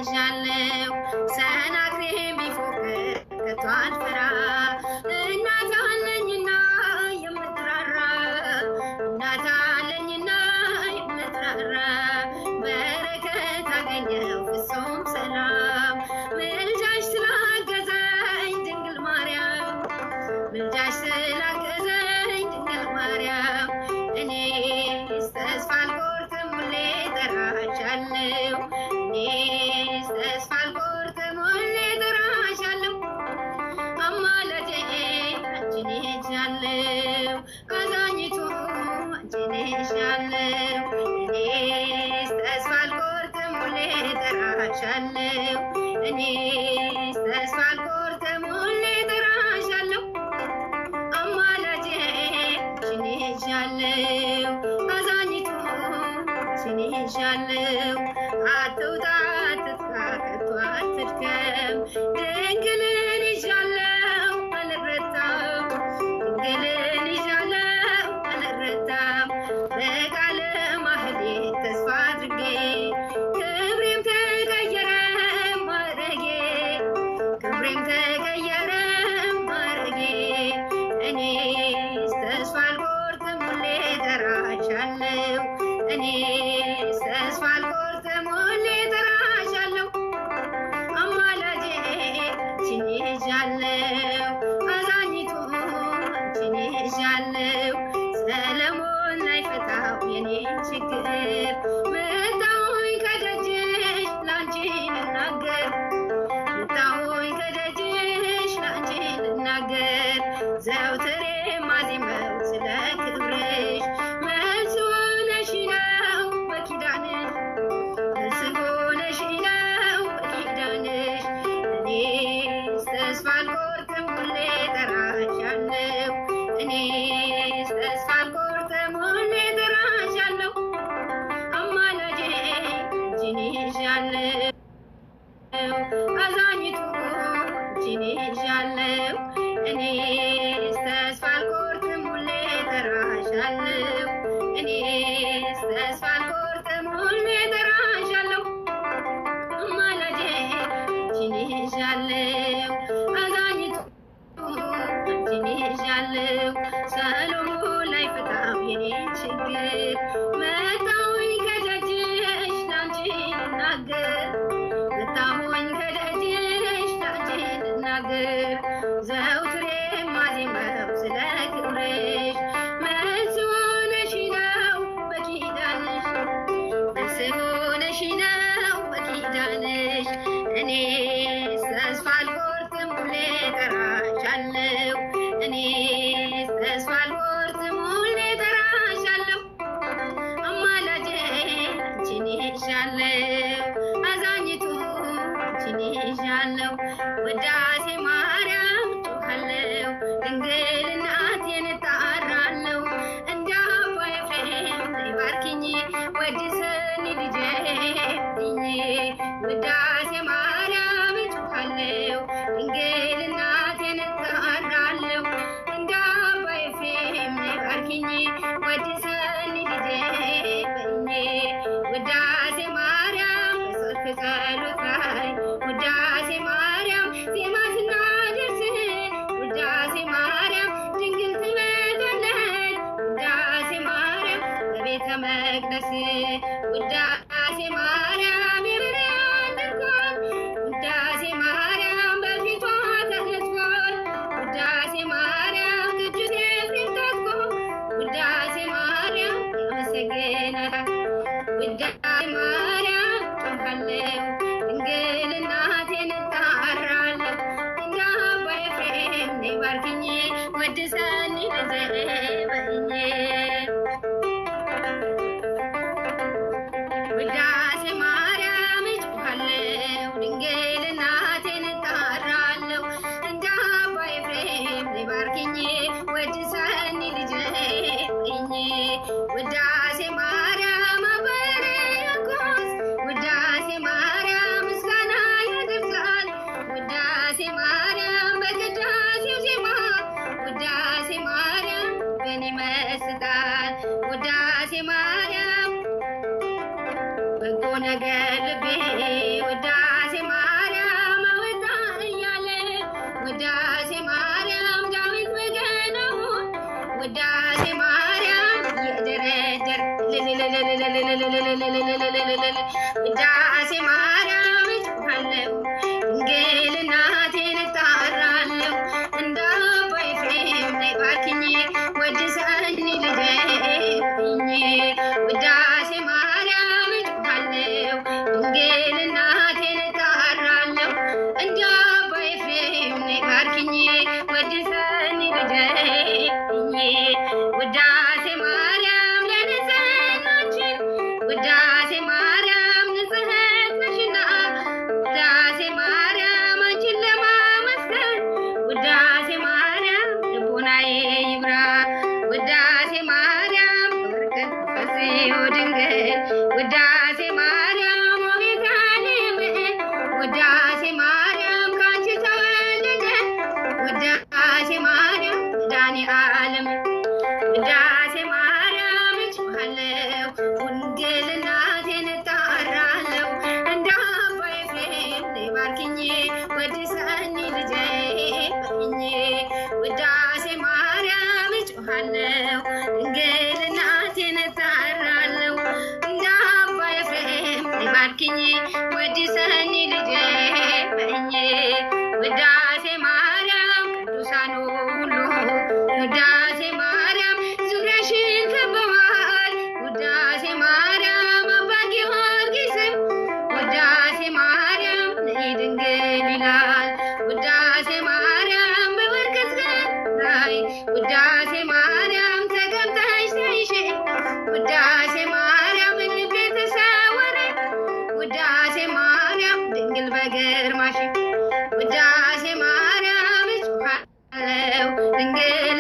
ይዣለው ሰናክሬ ቢፎክር ከቶ አልፈራ እናት አለኝና የምትራራ እናት አለኝና የምትራራ በረከት አገኘው ፍጹም ሰላም ምልጃሽ ስላገዘኝ ድንግል ማርያም ምልጃሽ ስላገዘኝ ድንግል ማርያም እኔስ ተስፋ አልቆርጥም ሁሌ እጠራሻለሁ እኔስ ተስፋ አልቆርጥም ሁሌ እጠራሻለሁ አማላጄ አንቺ ነሽ ያለው አዛኝቱ አንቺ ነሽ ያለው እኔስ ተስፋ አልቆርጥም ሁሌ እጠራሻለሁ እኔስ ተስፋ አልቆርጥም ሁሌ እጠራሻለሁ አማላጄ አንቺ ነሽ ያለው አዛኝቱ አንቺ ነሽ ያለው አትውጣ አትጥፋ ከቶ አትድከም ድንግልን ይዣለው አልረታም ድንግልን ይዣለው አልረታም በቃለ ማህሌት ተስፋ አድርጌ ክብሬም ተቀየረ ማረጌ ክብሬም ተቀየረ ማረጌ እኔስ ተስፋ አልቆርጥም ሁሌ እጠራሻለሁ እኔስ ተስፋ አልቆርጥም ሁሌ እጠራሻለሁ አማላጄ አንቺ ነሽ ያለው አዛኝቱ አንቺ ነሽ ያለው ሰለሞን አይፈታው የኔን ችግር መጣሁኝ ከደጅሽ ላንቺ ልናገር መጣሁኝ ከደጅሽ ላንቺ ልናገር ዘውትሬ ማዜመው ስለ ክብርሽ መልስ ሆነሽ ነው በኪዳንሽ መልስ ሆነሽ ነው በኪዳንሽ እኔስ ተስፋ አልቆርጥም ሁሌ እጠራሻለሁ እኔስ ተስፋ አልቆርጥም ሁሌ እጠራሻለሁ አማላጄ አንቺ ነሽ ያለው አዛኝቱ አንቺ ነሽ ያለው እኔስ ተስፋ አልቆርጥም ሁሌ እጠራሻለሁ እኔስ ተስፋ አልቆርጥም ሁሌ እጠራሻለሁ አማላጄ አንቺ ነሽ ያለው አዛኝቱ አንቺ ነሽ ያለው ሰሎሞን አይፈታው የኔን ችግር መጣሁኝ ከደጅሽ ላንቺ ልናገር መጣሁኝ ከደጅሽ ላንቺ ልናገር ዘውትሬ ማዜመው ስለ ክብርሽ መልስ ሆነሽ ነው በኪዳንሽ መልስ ሆነሽ ነው በኪዳንሽ እኔስ ተስፋ አልቆርጥም ሁሌ እጠራሻለሁ እኔስ ተስፋ አልቆርጥም ሁሌ እጠራሻለሁ አማላጄ አንቺ ነሽ ያለው አዛኝቱ አንቺ ነሽ ያለው ውዳሴ ማርያም ጮኻለሁ ድንግል እናቴን እጠራለሁ እንደ አባ ኤፍሬም ነይ ባርኪኝ ወድሰኝ ልጄ ብኝ ውዳሴ ማርያም ጮኻለሁ ድንግል እናቴን እጠራለሁ እንደ አባ ኤፍሬም ነይ ባርኪኝ ወድሰኝ ልጄ ብኝ ውዳሴ ማርያም በሰልፍ ጸሎት ላይ ውዳሴ ማርያም ዜማ ስናደርስ ውዳሴ ማርያም ድንግል ትመጣለች ውዳሴ ማርያም በቤተ መቅደስ ውዳሴ ማርያም የብርሃን ድንኳን ውዳሴ ማርያም በፊቷ ተነጥፏል ውዳሴ ማርያም ቅዱስ ኤፍሬም ታጥቆ ውዳሴ ማርያም ያመሰግናታል ውዳሴ ማርያም ጮኻለሁ ድንግል እናቴን እጠራለሁ እንደ አባ ኤፍሬም ነይ ባርኪኝ ወድሰኝ ልጄ በይኝ ውዳሴ ማርያም ጮኻለሁ ድንግል እናቴን እጠራለሁ እንደ አባ ኤፍሬም ነይ ባርኪኝ ወድሰኝ ልጄ በይኝ ውዳሴ ማርያም አባ ሕርያቆስ ውዳሴ ማርያም ምስጋና ያደርሳል ውዳሴ ማርያም በቅዳሴው ዜማ ውዳሴ ማርያም በኔ ይመስጣል ውዳሴ ማርያም በጎ ነገር ልቤ ውዳሴ ውዳሴ ማርያም እጮኻለሁ ድንግል እናቴን እጠራለሁ እንደ አባ ኤፍሬም ነይ ባርኪኝ ወድሰኝ ልጄ በይኝ ውዳሴ ማርያም እጮኻለሁ ድንግል እናቴን እጠራለሁ እንደ አባ ኤፍሬም ነይ ባርኪኝ ወድሰኝ ልጄ በይኝ ውዳሴ ማርያም ለንጽሕናችን ውዳሴ ማርያም ንጽሕት ነሽና ውዳሴ ማርያም አንቺን ለማመስገን ውዳሴ ማርያም ልቦናዬ ይብራ ውዳሴ ማርያም በበረከት ፈጽዮ ድንግል ውዳሴ ማርያም ቤተልሔም ውዳሴ ማርያም ካንቺ ተወለደ ውዳሴ ማርያም መድኃኔዓለም ውዳሴ ማርያም እጮኻለሁ ድንግል እናቴን እጠራለሁ እንደ አባ ኤፍሬም ነይ ባርኪኝ ወድሰኝ ልጄ በይኝ ውዳሴ ማርያም እጮኻለሁ ድንግል እናቴን እጠራለሁ እንደ አባ ኤፍሬም ነይ ባርኪኝ ወድሰኝ ልጄ በይኝ ውዳሴ ማርያም ቅዱሳኑ ሁሉ ውዳሴ ማርያም ዙሪያሽን ከበዋል ውዳሴ ማርያም አባ ጊዮርጊስም ውዳሴ ማርያም ነይ ድንግል ይላል ውዳሴ ማርያም በበረከት ላይ ውዳሴ ማርያም ተቀምጠሽ ተይሽ ውዳሴ ማርያም ልቤ ተሰወረ ውዳሴ ማርያም ድንግል በግርማሽ ውዳሴ ማርያም እጮኻለሁ ድንግል